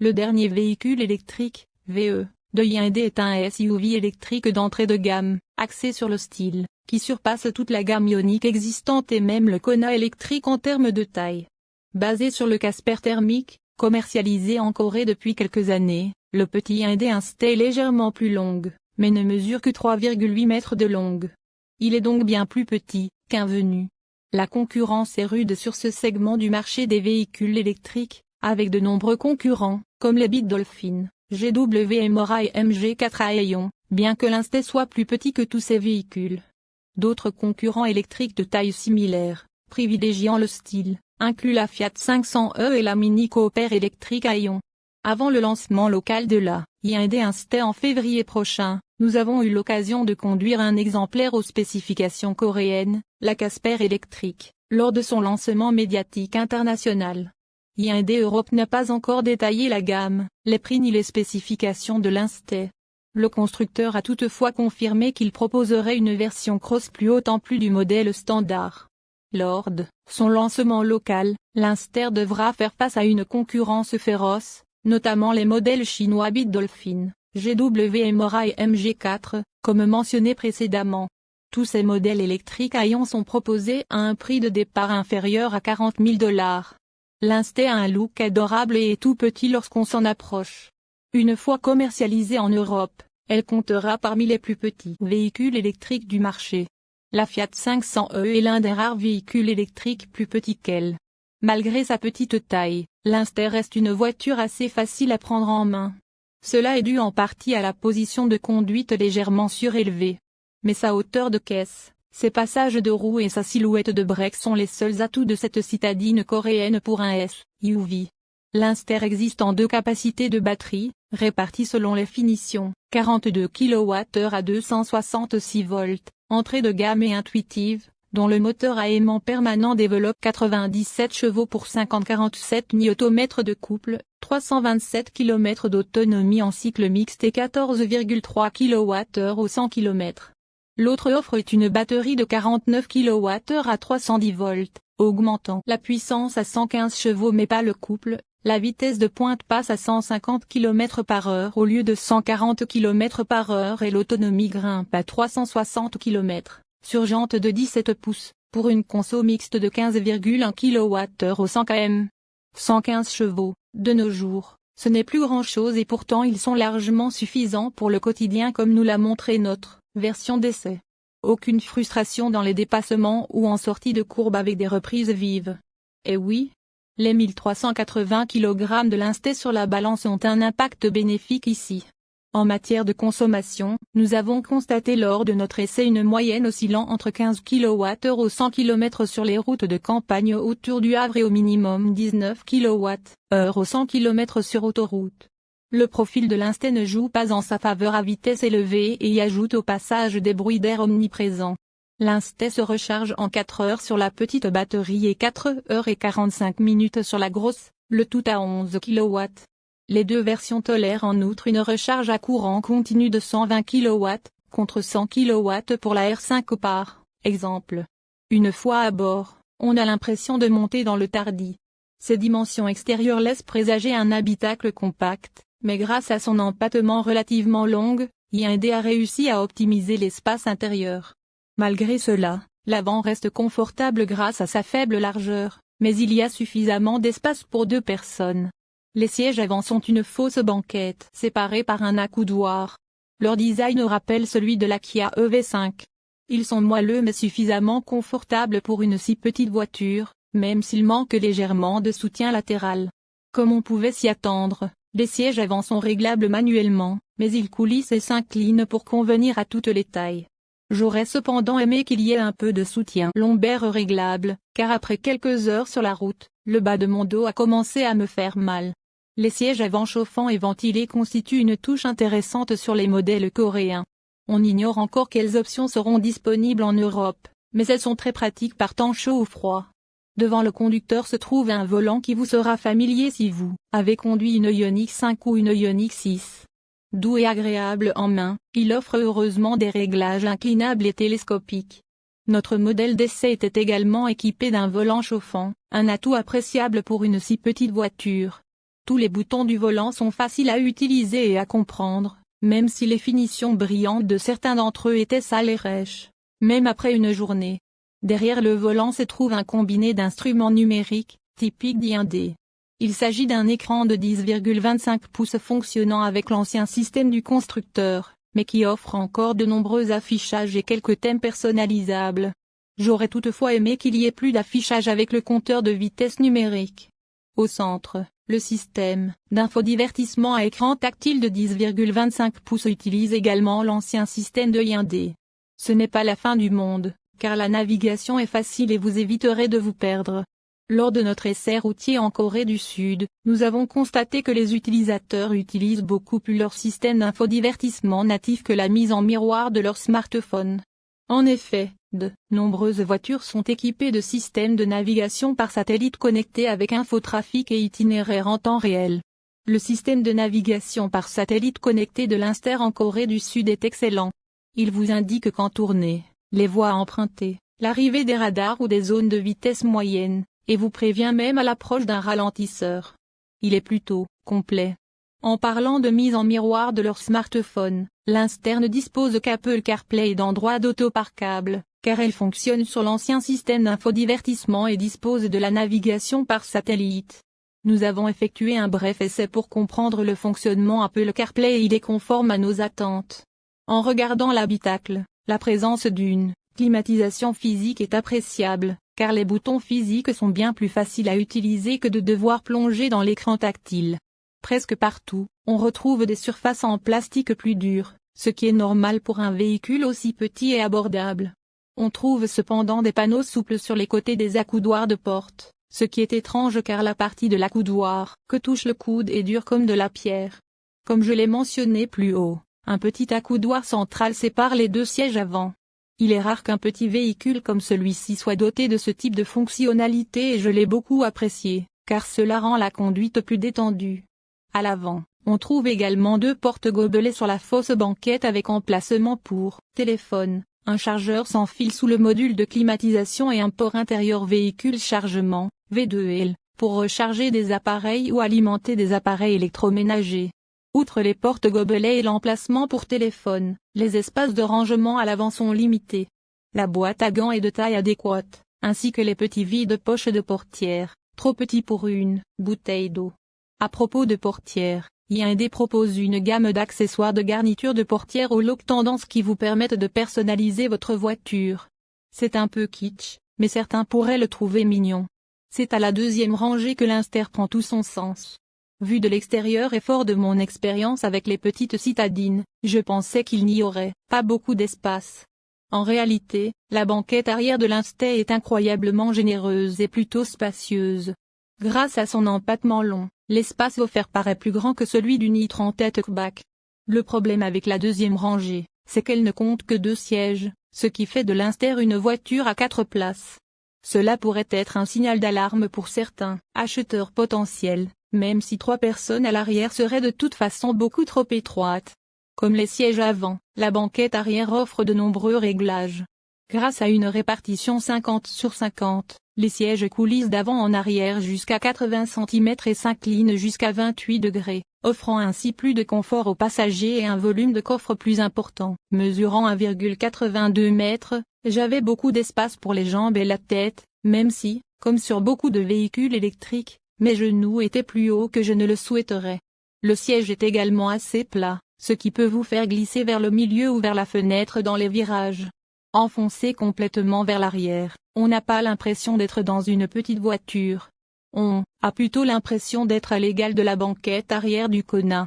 Le dernier véhicule électrique, VE, de Hyundai est un SUV électrique d'entrée de gamme, axé sur le style, qui surpasse toute la gamme ionique existante et même le Kona électrique en termes de taille. Basé sur le Casper thermique, commercialisé en Corée depuis quelques années, le petit Hyundai Insta est légèrement plus longue, mais ne mesure que 3,8 mètres de longue. Il est donc bien plus petit qu'un Venue. La concurrence est rude sur ce segment du marché des véhicules électriques, avec de nombreux concurrents, comme les Big Dolphin, GW Emora et MG4 Aeon, bien que l'Insta soit plus petit que tous ces véhicules. D'autres concurrents électriques de taille similaire, privilégiant le style, incluent la Fiat 500e et la Mini Cooper électrique Aeon. Avant le lancement local de la Hyundai Insta en février prochain, nous avons eu l'occasion de conduire un exemplaire aux spécifications coréennes, la Casper électrique, lors de son lancement médiatique international. Hyundai Europe n'a pas encore détaillé la gamme, les prix ni les spécifications de l'Insta. Le constructeur a toutefois confirmé qu'il proposerait une version cross plus haute en plus du modèle standard. Lors de son lancement local, l'Insta devra faire face à une concurrence féroce, notamment les modèles chinois Big Dolphin, GW Emora et MG4, comme mentionné précédemment. Tous ces modèles électriques Aeon sont proposés à un prix de départ inférieur à 40 000 $. L'Insta a un look adorable et est tout petit lorsqu'on s'en approche. Une fois commercialisée en Europe, elle comptera parmi les plus petits véhicules électriques du marché. La Fiat 500e est l'un des rares véhicules électriques plus petits qu'elle. Malgré sa petite taille, l'Insta reste une voiture assez facile à prendre en main. Cela est dû en partie à la position de conduite légèrement surélevée. Mais sa hauteur de caisse, ses passages de roues et sa silhouette de break sont les seuls atouts de cette citadine coréenne pour un SUV. L'Insta existe en deux capacités de batterie, réparties selon les finitions, 42 kWh à 266 volts, entrée de gamme et intuitive, dont le moteur à aimant permanent développe 97 chevaux pour 50-47 Nm de couple, 327 km d'autonomie en cycle mixte et 14,3 kWh au 100 km. L'autre offre est une batterie de 49 kWh à 310 volts, augmentant la puissance à 115 chevaux mais pas le couple. La vitesse de pointe passe à 150 km/h au lieu de 140 km/h et l'autonomie grimpe à 360 km, sur jante de 17 pouces, pour une conso mixte de 15,1 kWh au 100 km. 115 chevaux, de nos jours, ce n'est plus grand-chose et pourtant ils sont largement suffisants pour le quotidien comme nous l'a montré notre version d'essai. Aucune frustration dans les dépassements ou en sortie de courbe avec des reprises vives. Et oui, les 1380 kg de l'Insta sur la balance ont un impact bénéfique ici. En matière de consommation, nous avons constaté lors de notre essai une moyenne oscillant entre 15 kWh au 100 km sur les routes de campagne autour du Havre et au minimum 19 kWh au 100 km sur autoroute. Le profil de l'Insta ne joue pas en sa faveur à vitesse élevée et y ajoute au passage des bruits d'air omniprésents. L'Insta se recharge en 4 heures sur la petite batterie et 4 heures et 45 minutes sur la grosse, le tout à 11 kW. Les deux versions tolèrent en outre une recharge à courant continu de 120 kW, contre 100 kW pour la R5 par exemple. Une fois à bord, on a l'impression de monter dans le Tardi. Ses dimensions extérieures laissent présager un habitacle compact, mais grâce à son empattement relativement long, Hyundai a réussi à optimiser l'espace intérieur. Malgré cela, l'avant reste confortable grâce à sa faible largeur, mais il y a suffisamment d'espace pour deux personnes. Les sièges avant sont une fausse banquette séparée par un accoudoir. Leur design rappelle celui de la Kia EV5. Ils sont moelleux mais suffisamment confortables pour une si petite voiture, même s'il manque légèrement de soutien latéral. Comme on pouvait s'y attendre, les sièges avant sont réglables manuellement, mais ils coulissent et s'inclinent pour convenir à toutes les tailles. J'aurais cependant aimé qu'il y ait un peu de soutien lombaire réglable, car après quelques heures sur la route, le bas de mon dos a commencé à me faire mal. Les sièges avant chauffants et ventilés constituent une touche intéressante sur les modèles coréens. On ignore encore quelles options seront disponibles en Europe, mais elles sont très pratiques par temps chaud ou froid. Devant le conducteur se trouve un volant qui vous sera familier si vous avez conduit une Ioniq 5 ou une Ioniq 6. Doux et agréable en main, il offre heureusement des réglages inclinables et télescopiques. Notre modèle d'essai était également équipé d'un volant chauffant, un atout appréciable pour une si petite voiture. Tous les boutons du volant sont faciles à utiliser et à comprendre, même si les finitions brillantes de certains d'entre eux étaient sales et rêches, même après une journée. Derrière le volant se trouve un combiné d'instruments numériques, typique d'Hyundai. Il s'agit d'un écran de 10,25 pouces fonctionnant avec l'ancien système du constructeur, mais qui offre encore de nombreux affichages et quelques thèmes personnalisables. J'aurais toutefois aimé qu'il y ait plus d'affichage avec le compteur de vitesse numérique. Au centre, le système d'infodivertissement à écran tactile de 10,25 pouces utilise également l'ancien système de Hyundai. Ce n'est pas la fin du monde, car la navigation est facile et vous éviterez de vous perdre. Lors de notre essai routier en Corée du Sud, nous avons constaté que les utilisateurs utilisent beaucoup plus leur système d'infodivertissement natif que la mise en miroir de leur smartphone. En effet, de nombreuses voitures sont équipées de systèmes de navigation par satellite connectés avec infotrafic et itinéraire en temps réel. Le système de navigation par satellite connecté de l'Inster en Corée du Sud est excellent. Il vous indique quand tourner, les voies à emprunter, l'arrivée des radars ou des zones de vitesse moyenne, et vous prévient même à l'approche d'un ralentisseur. Il est plutôt complet. En parlant de mise en miroir de leur smartphone, l'Inster ne dispose qu'Apple CarPlay et d'Android Auto par câble, car elle fonctionne sur l'ancien système d'infodivertissement et dispose de la navigation par satellite. Nous avons effectué un bref essai pour comprendre le fonctionnement Apple CarPlay et il est conforme à nos attentes. En regardant l'habitacle, la présence d'une climatisation physique est appréciable, car les boutons physiques sont bien plus faciles à utiliser que de devoir plonger dans l'écran tactile. Presque partout, on retrouve des surfaces en plastique plus dures, ce qui est normal pour un véhicule aussi petit et abordable. On trouve cependant des panneaux souples sur les côtés des accoudoirs de porte, ce qui est étrange car la partie de l'accoudoir que touche le coude est dure comme de la pierre. Comme je l'ai mentionné plus haut, un petit accoudoir central sépare les deux sièges avant. Il est rare qu'un petit véhicule comme celui-ci soit doté de ce type de fonctionnalité et je l'ai beaucoup apprécié, car cela rend la conduite plus détendue. À l'avant, on trouve également deux portes gobelets sur la fausse banquette avec emplacement pour téléphone, un chargeur sans fil sous le module de climatisation et un port intérieur véhicule chargement, V2L, pour recharger des appareils ou alimenter des appareils électroménagers. Outre les portes gobelets et l'emplacement pour téléphone, les espaces de rangement à l'avant sont limités. La boîte à gants est de taille adéquate, ainsi que les petits vide-poches de portière, trop petits pour une bouteille d'eau. À propos de portière, Hyundai propose une gamme d'accessoires de garniture de portière au look tendance qui vous permettent de personnaliser votre voiture. C'est un peu kitsch, mais certains pourraient le trouver mignon. C'est à la deuxième rangée que l'Inster prend tout son sens. Vu de l'extérieur et fort de mon expérience avec les petites citadines, je pensais qu'il n'y aurait pas beaucoup d'espace. En réalité, la banquette arrière de l'Inster est incroyablement généreuse et plutôt spacieuse. Grâce à son empattement long, l'espace offert paraît plus grand que celui d'une i30 hatchback. Le problème avec la deuxième rangée, c'est qu'elle ne compte que 2 sièges, ce qui fait de l'Inster une voiture à 4 places. Cela pourrait être un signal d'alarme pour certains acheteurs potentiels, même si 3 personnes à l'arrière seraient de toute façon beaucoup trop étroites. Comme les sièges avant, la banquette arrière offre de nombreux réglages. Grâce à une répartition 50 sur 50, les sièges coulissent d'avant en arrière jusqu'à 80 cm et s'inclinent jusqu'à 28 degrés, offrant ainsi plus de confort aux passagers et un volume de coffre plus important. Mesurant 1,82 m, j'avais beaucoup d'espace pour les jambes et la tête, même si, comme sur beaucoup de véhicules électriques, mes genoux étaient plus hauts que je ne le souhaiterais. Le siège est également assez plat, ce qui peut vous faire glisser vers le milieu ou vers la fenêtre dans les virages. Enfoncé complètement vers l'arrière, on n'a pas l'impression d'être dans une petite voiture. On a plutôt l'impression d'être à l'égal de la banquette arrière du Kona.